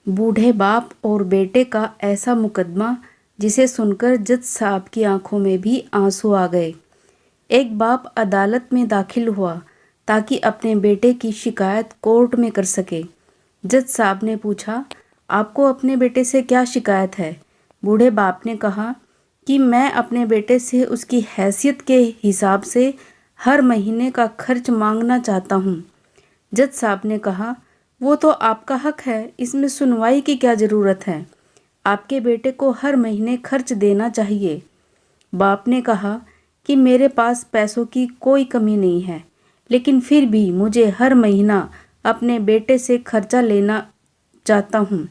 बूढ़े बाप और बेटे का ऐसा मुकदमा जिसे सुनकर जज साहब की आंखों में भी आंसू आ गए। एक बाप अदालत में दाखिल हुआ ताकि अपने बेटे की शिकायत कोर्ट में कर सके। जज साहब ने पूछा, आपको अपने बेटे से क्या शिकायत है? बूढ़े बाप ने कहा कि मैं अपने बेटे से उसकी हैसियत के हिसाब से हर महीने का खर्च मांगना चाहता हूँ। जज साहब ने कहा, वो तो आपका हक है, इसमें सुनवाई की क्या ज़रूरत है? आपके बेटे को हर महीने खर्च देना चाहिए। बाप ने कहा कि मेरे पास पैसों की कोई कमी नहीं है, लेकिन फिर भी मुझे हर महीना अपने बेटे से खर्चा लेना चाहता हूँ,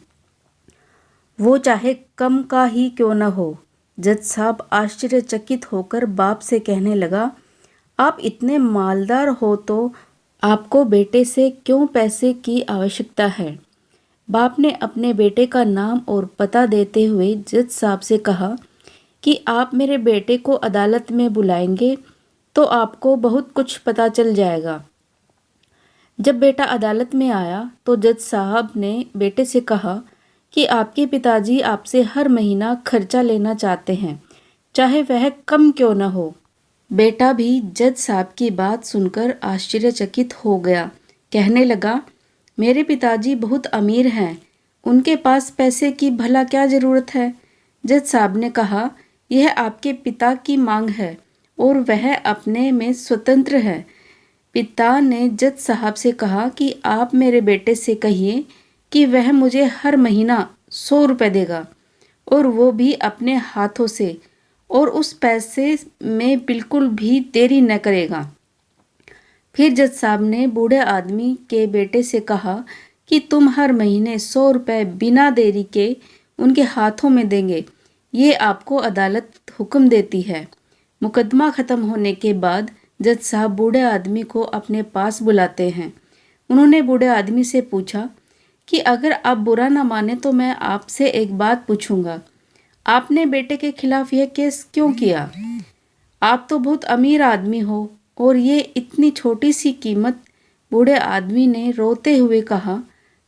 वो चाहे कम का ही क्यों न हो। जज साहब आश्चर्यचकित होकर बाप से कहने लगा, आप इतने मालदार हो तो आपको बेटे से क्यों पैसे की आवश्यकता है? बाप ने अपने बेटे का नाम और पता देते हुए जज साहब से कहा कि आप मेरे बेटे को अदालत में बुलाएंगे तो आपको बहुत कुछ पता चल जाएगा। जब बेटा अदालत में आया तो जज साहब ने बेटे से कहा कि आपके पिताजी आपसे हर महीना खर्चा लेना चाहते हैं, चाहे वह कम क्यों न हो। बेटा भी जज साहब की बात सुनकर आश्चर्यचकित हो गया। कहने लगा, मेरे पिताजी बहुत अमीर हैं, उनके पास पैसे की भला क्या ज़रूरत है? जज साहब ने कहा, यह आपके पिता की मांग है और वह अपने में स्वतंत्र है। पिता ने जज साहब से कहा कि आप मेरे बेटे से कहिए कि वह मुझे हर महीना 100 रुपये देगा, और वो भी अपने हाथों से, और उस पैसे में बिल्कुल भी देरी न करेगा। फिर जज साहब ने बूढ़े आदमी के बेटे से कहा कि तुम हर महीने 100 रुपये बिना देरी के उनके हाथों में देंगे, ये आपको अदालत हुक्म देती है। मुकदमा ख़त्म होने के बाद जज साहब बूढ़े आदमी को अपने पास बुलाते हैं। उन्होंने बूढ़े आदमी से पूछा कि अगर आप बुरा ना माने तो मैं आपसे एक बात पूछूंगा, आपने बेटे के खिलाफ यह केस क्यों किया? आप तो बहुत अमीर आदमी हो और ये इतनी छोटी सी कीमत। बूढ़े आदमी ने रोते हुए कहा,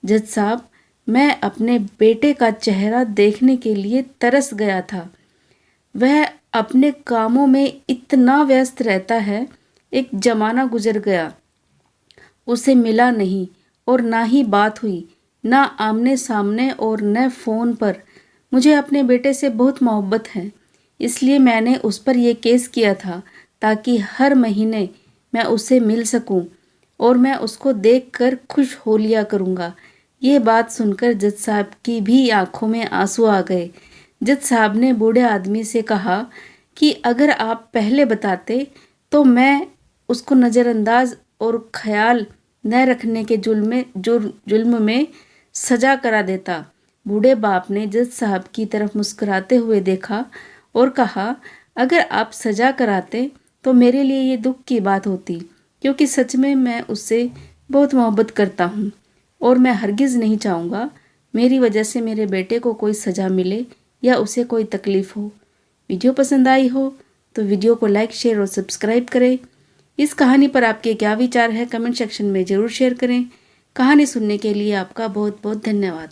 जज साहब, मैं अपने बेटे का चेहरा देखने के लिए तरस गया था। वह अपने कामों में इतना व्यस्त रहता है, एक जमाना गुजर गया, उसे मिला नहीं और ना ही बात हुई, ना आमने सामने और न फ़ोन पर। मुझे अपने बेटे से बहुत मोहब्बत है, इसलिए मैंने उस पर यह केस किया था ताकि हर महीने मैं उससे मिल सकूं और मैं उसको देखकर खुश हो लिया करूंगा। ये बात सुनकर जज साहब की भी आंखों में आंसू आ गए। जज साहब ने बूढ़े आदमी से कहा कि अगर आप पहले बताते तो मैं उसको नज़रअंदाज और ख्याल न रखने के जुल्म में सजा करा देता। बूढ़े बाप ने जज साहब की तरफ मुस्कुराते हुए देखा और कहा, अगर आप सजा कराते तो मेरे लिए ये दुख की बात होती, क्योंकि सच में मैं उससे बहुत मोहब्बत करता हूँ और मैं हरगिज़ नहीं चाहूँगा मेरी वजह से मेरे बेटे को कोई सज़ा मिले या उसे कोई तकलीफ़ हो। वीडियो पसंद आई हो तो वीडियो को लाइक, शेयर और सब्सक्राइब करें। इस कहानी पर आपके क्या विचार है कमेंट सेक्शन में ज़रूर शेयर करें। कहानी सुनने के लिए आपका बहुत बहुत धन्यवाद।